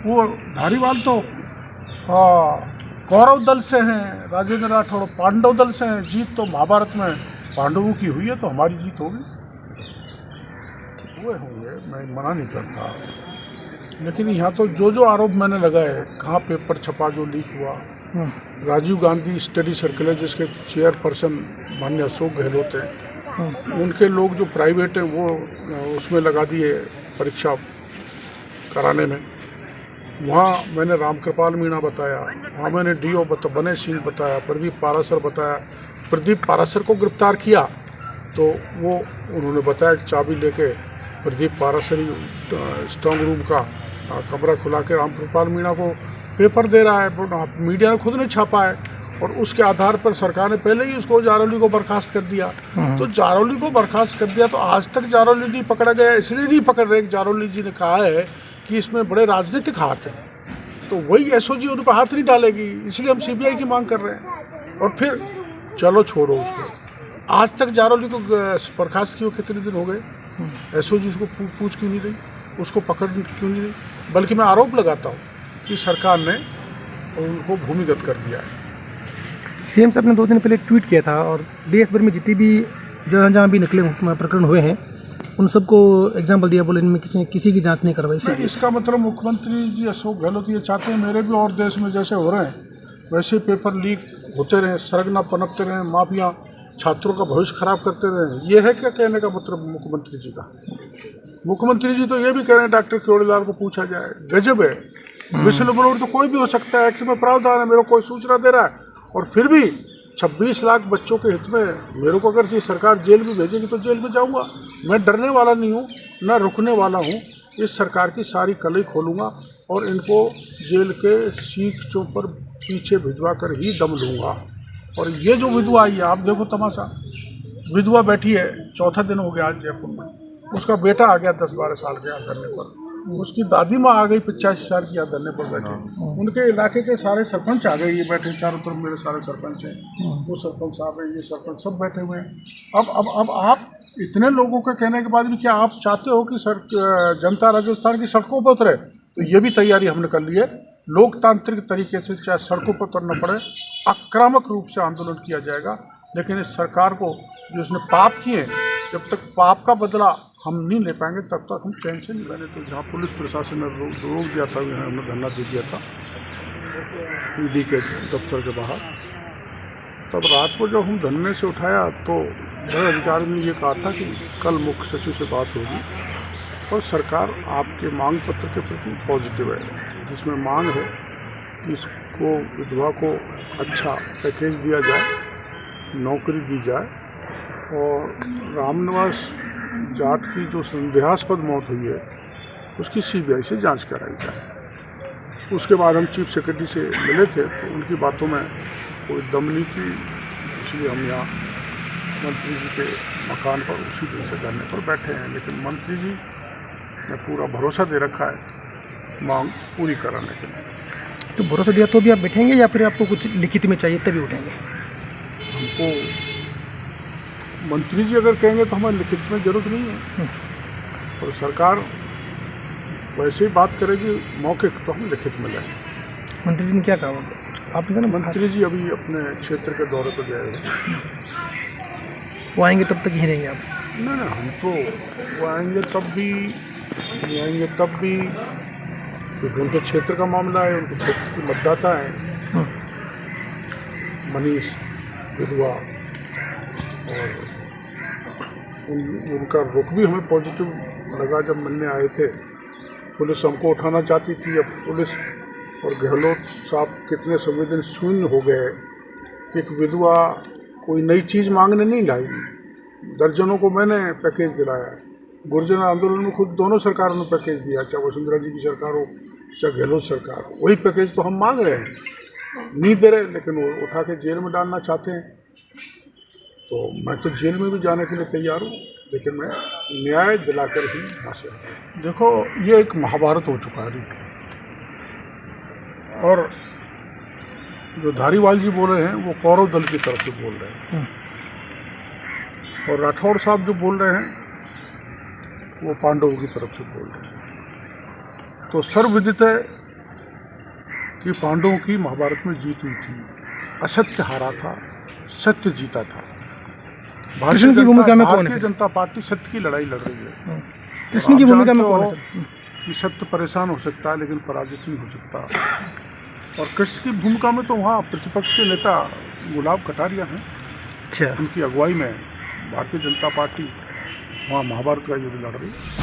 वो धारीवाल तो कौरव दल से हैं, राजेंद्र राठौड़ पांडव दल से हैं। जीत तो महाभारत में पांडवों की हुई है, तो हमारी जीत होगी। हुए होंगे, मैं मना नहीं करता, लेकिन यहाँ तो जो आरोप मैंने लगाए, कहाँ पेपर छपा जो लीक हुआ, राजीव गांधी स्टडी सर्कल है जिसके चेयरपर्सन माननीय अशोक गहलोत हैं, उनके लोग जो प्राइवेट हैं वो उसमें लगा दिए परीक्षा कराने में। वहाँ मैंने रामकृपाल मीणा बताया, वहाँ मैंने डीओ बने सिंह बताया, प्रदीप पारासर बताया। प्रदीप पारासर को गिरफ्तार किया तो वो उन्होंने बताया कि चाबी लेके प्रदीप पारासर ही स्ट्रांग रूम का कमरा खुला के रामकृपाल मीणा को पेपर दे रहा है। मीडिया ने खुद ने छापा है, और उसके आधार पर सरकार ने पहले ही उसको जारौली को बर्खास्त कर दिया। तो जारौली को बर्खास्त कर दिया तो आज तक जारौली नहीं पकड़ा गया, इसलिए नहीं पकड़ रहे। जारौली जी ने कहा है कि इसमें बड़े राजनीतिक हाथ हैं, तो वही एसओजी उन पर हाथ नहीं डालेगी, इसलिए हम सीबीआई की मांग कर रहे हैं। और फिर चलो छोड़ो उसको, आज तक जारौली को बर्खास्त किए कितने दिन हो गए, एसओजी उसको पूछ क्यों नहीं रही, उसको पकड़ क्यों नहीं रही। बल्कि मैं आरोप लगाता हूँ कि सरकार ने उनको भूमिगत कर दिया है। सीएम साहब ने 2 दिन पहले ट्वीट किया था, और देश भर में जितनी भी जहाँ भी नकली प्रकरण हुए हैं उन सबको एग्जाम्पल दिया, बोले इनमें किसी की जांच नहीं करवाई। इसका मतलब मुख्यमंत्री जी अशोक गहलोत ये चाहते हैं मेरे भी और देश में जैसे हो रहे हैं वैसे पेपर लीक होते रहे, सरगना पनपते रहे, माफिया छात्रों का भविष्य खराब करते रहे। ये है क्या कहने का मतलब मुख्यमंत्री जी का? मुख्यमंत्री जी तो ये भी कह रहे हैं डॉक्टर केवड़ीलाल को पूछा जाए। गजब है, विश्व ब्लोर तो कोई भी हो सकता है, एक्ट में प्रावधान है, मेरे को कोई सूचना दे रहा है और फिर भी 26 लाख बच्चों के हित में मेरे को अगर ये सरकार जेल भी भेजेगी तो जेल में जाऊंगा। मैं डरने वाला नहीं हूँ, ना रुकने वाला हूँ। इस सरकार की सारी कलई खोलूँगा और इनको जेल के सीखों पर पीछे भिजवा कर ही दम लूँगा। और ये जो विधवा आई है, आप देखो तमाशा, विधवा बैठी है, 4था दिन हो गया आज जयपुर में, उसका बेटा आ गया 10-12 साल के यहाँ धरने पर, उसकी दादी माँ आ गई 85 साल की यहाँ धरने पर बैठे, उनके इलाके के सारे सरपंच आ गए, ये बैठे चारों तरफ मेरे सारे सरपंच हैं, वो सरपंच साहब है, ये सरपंच सब बैठे हुए हैं। अब आप इतने लोगों के कहने के बाद भी क्या आप चाहते हो कि जनता राजस्थान की सड़कों पर उतरे? तो ये भी तैयारी हमने कर ली है, लोकतांत्रिक तरीके से चाहे सड़कों पर उतरना पड़े, आक्रामक रूप से आंदोलन किया जाएगा। लेकिन इस सरकार को जो उसने पाप किए, जब तक पाप का बदला हम नहीं ले पाएंगे तब तक हम चैन से नहीं बने। तो जहाँ पुलिस प्रशासन ने रोक दिया था, हमने धरना दे दिया था ईडी के दफ्तर के बाहर, तब रात को जब हम धरने से उठाया तो बड़े अधिकारी ने ये कहा था कि कल मुख्य सचिव से बात होगी और सरकार आपके मांग पत्र के प्रति पॉजिटिव है, जिसमें मांग है कि इसको विधवा को अच्छा पैकेज दिया जाए, नौकरी दी जाए, और रामनिवास जाट की जो संदेहास्पद मौत हुई है उसकी सीबीआई से जांच कराई जाए। उसके बाद हम चीफ सेक्रेटरी से मिले थे तो उनकी बातों में कोई दम नहीं थी, इसलिए हम यहाँ मंत्री जी के मकान पर उसी दिन से धरने पर बैठे हैं। लेकिन मंत्री जी ने पूरा भरोसा दे रखा है मांग पूरी कराने के लिए। तो भरोसा दिया तो भी आप बैठेंगे या फिर आपको कुछ लिखित में चाहिए तभी उठेंगे? हमको मंत्री जी अगर कहेंगे तो हमें लिखित में जरूरत नहीं है, और सरकार वैसे ही बात करेगी मौके तो हम लिखित में लेंगे। मंत्री जी ने क्या कहा आपने? मंत्री जी अभी अपने क्षेत्र के दौरे पर गए हैं, वो आएंगे तब तक ही रहेंगे आप? नहीं, हम तो वो आएंगे तब भी, नहीं आएंगे तब भी, क्योंकि उनके क्षेत्र का मामला है, उनके क्षेत्र की मतदाता है मनीष विधवा, और उनका रुख भी हमें पॉजिटिव लगा। जब मिलने आए थे, पुलिस हमको उठाना चाहती थी, अब पुलिस और गहलोत साहब कितने संवेदन शून्य हो गए कि एक विधवा कोई नई चीज़ मांगने नहीं लाई, दर्जनों को मैंने पैकेज दिलाया। गुर्जर आंदोलन में खुद दोनों सरकारों ने पैकेज दिया, चाहे वसुंधरा जी की सरकार हो चाहे गहलोत सरकार हो, वही पैकेज तो हम मांग रहे हैं, नहीं दे रहे, लेकिन वो उठा के जेल में डालना चाहते हैं। तो मैं तो जेल में भी जाने के लिए तैयार हूँ, लेकिन मैं न्याय दिलाकर ही यहाँ से। देखो, ये एक महाभारत हो चुका है, और जो धारीवाल जी बोल रहे हैं वो कौरव दल की तरफ से बोल रहे हैं, और राठौड़ साहब जो बोल रहे हैं वो पांडवों की तरफ से बोल रहे हैं। तो सर्वविदित है कि पांडवों की महाभारत में जीत हुई थी, असत्य हारा था, सत्य जीता था। कृष्ण की भूमिका में कौन है? भारतीय जनता पार्टी सत्य की लड़ाई लड़ रही है। कृष्ण की आप भूमिका में जानते कौन हो है सर? कि सत्य परेशान हो सकता है लेकिन पराजित नहीं हो सकता। और कृष्ण की भूमिका में तो वहाँ प्रतिपक्ष के नेता गुलाब कटारिया हैं, अच्छा, उनकी अगुवाई में भारतीय जनता पार्टी वहाँ महाभारत का युद्ध लड़ रही है।